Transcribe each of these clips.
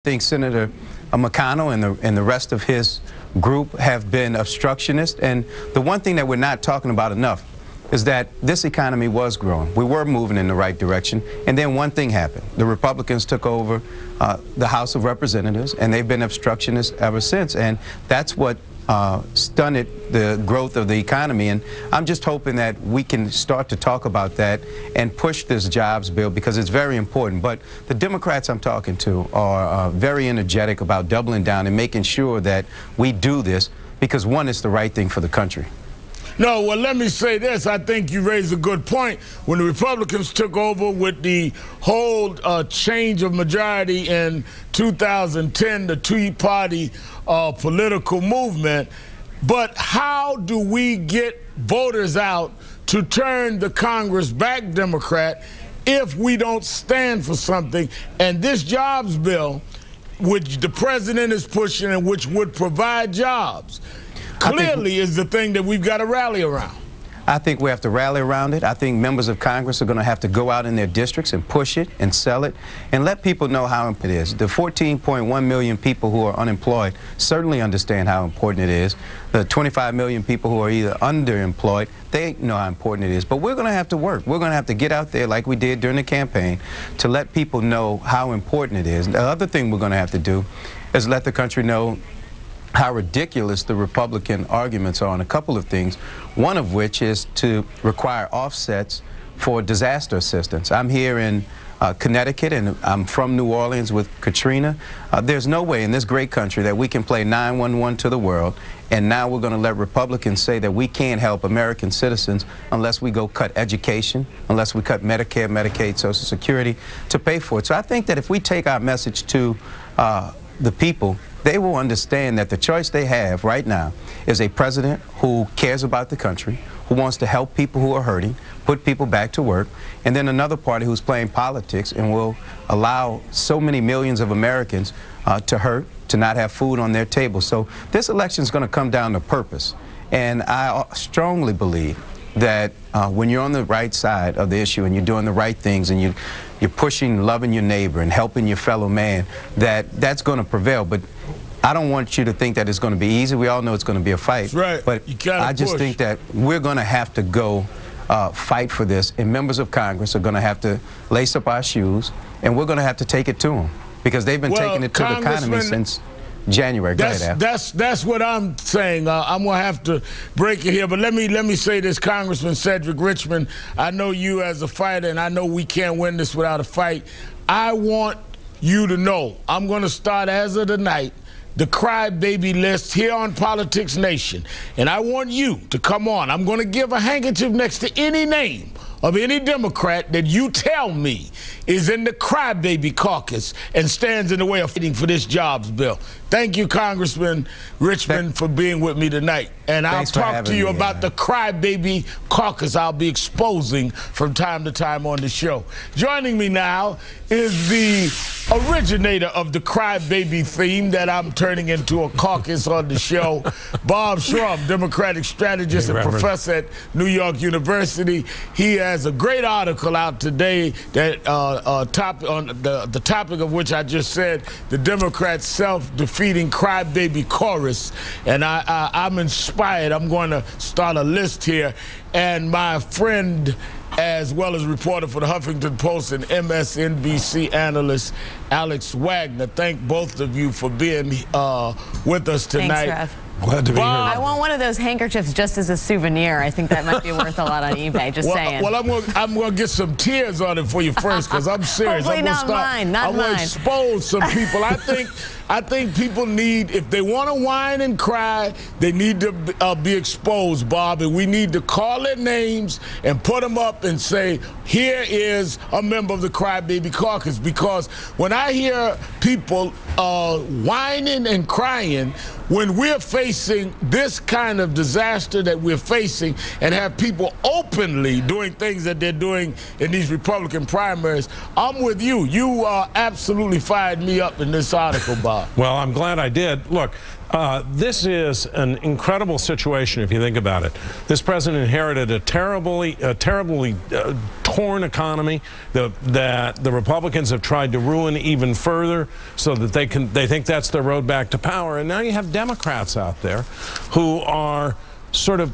think Senator McConnell and the rest of his group have been obstructionists. And the one thing that we're not talking about enough is that this economy was growing. We were moving in the right direction. And then one thing happened. The Republicans took over the House of Representatives, and they've been obstructionists ever since. And that's what stunted the growth of the economy. And I'm just hoping that we can start to talk about that and push this jobs bill, because it's very important. But the Democrats I'm talking to are very energetic about doubling down and making sure that we do this, because one, it's the right thing for the country. No, well, let me say this. I think you raised a good point. When the Republicans took over with the whole change of majority in 2010, the Tea Party political movement, but how do we get voters out to turn the Congress back Democrat if we don't stand for something? And this jobs bill, which the president is pushing and which would provide jobs, clearly is the thing that we've got to rally around. I think we have to rally around it. I think members of Congress are going to have to go out in their districts and push it and sell it and let people know how important it is. The 14.1 million people who are unemployed certainly understand how important it is. The 25 million people who are either underemployed, they know how important it is. But we're going to have to work. We're going to have to get out there like we did during the campaign to let people know how important it is. The other thing we're going to have to do is let the country know how ridiculous the Republican arguments are on a couple of things, one of which is to require offsets for disaster assistance. I'm here in Connecticut, and I'm from New Orleans with Katrina. There's no way in this great country that we can play 911 to the world, and now we're going to let Republicans say that we can't help American citizens unless we go cut education, unless we cut Medicare, Medicaid, Social Security to pay for it. So I think that if we take our message to the people, they will understand that the choice they have right now is a president who cares about the country, who wants to help people who are hurting, put people back to work, and then another party who's playing politics and will allow so many millions of Americans to hurt, to not have food on their table. So this election is going to come down to purpose. And I strongly believe that when you're on the right side of the issue and you're doing the right things and you're pushing loving your neighbor and helping your fellow man, that's going to prevail. But I don't want you to think that it's going to be easy. We all know it's going to be a fight. That's right. But I just think that we're going to have to go fight for this, and members of Congress are going to have to lace up our shoes, and we're going to have to take it to them, because they've been taking it to the economy since January. That's what I'm saying. I'm gonna have to break it here, but let me say this, Congressman Cedric Richmond. I know you as a fighter, and I know we can't win this without a fight. I want you to know I'm gonna start as of tonight the crybaby list here on PoliticsNation, and I want you to come on. I'm gonna give a handkerchief next to any name of any Democrat that you tell me is in the crybaby caucus and stands in the way of fighting for this jobs bill. Thank you, Congressman Richmond, for being with me tonight. And I'll talk to you about the crybaby caucus I'll be exposing from time to time on the show. Joining me now is the originator of the crybaby theme that I'm turning into a caucus on the show, Bob Schrum, Democratic strategist and professor at New York University. He has a great article out today that on the topic of which I just said, the Democrats' self-defeating crybaby chorus. And I'm inspired. I'm going to start a list here. And my friend, as well as reporter for the Huffington Post and MSNBC analyst Alex Wagner, thank both of you for being with us tonight. Thanks, Rev. Glad to be here. I want one of those handkerchiefs just as a souvenir. I think that might be worth a lot on eBay. Just saying. Well, I'm gonna get some tears on it for you first, because I'm serious. Hopefully I'm gonna expose some people. I think people need, if they want to whine and cry, they need to be exposed, Bob, and we need to call their names and put them up and say, here is a member of the crybaby caucus. Because when I hear people whining and crying, when we're facing this kind of disaster that we're facing and have people openly doing things that they're doing in these Republican primaries, I'm with you. You absolutely fired me up in this article, Bob. Well, I'm glad I did. Look, this is an incredible situation if you think about it. This president inherited a terribly torn economy that the Republicans have tried to ruin even further so that they think that's their road back to power. And now you have Democrats out there who are sort of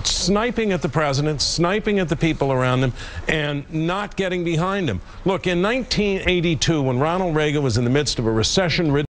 sniping at the president, sniping at the people around him, and not getting behind him. Look, in 1982, when Ronald Reagan was in the midst of a recession-ridden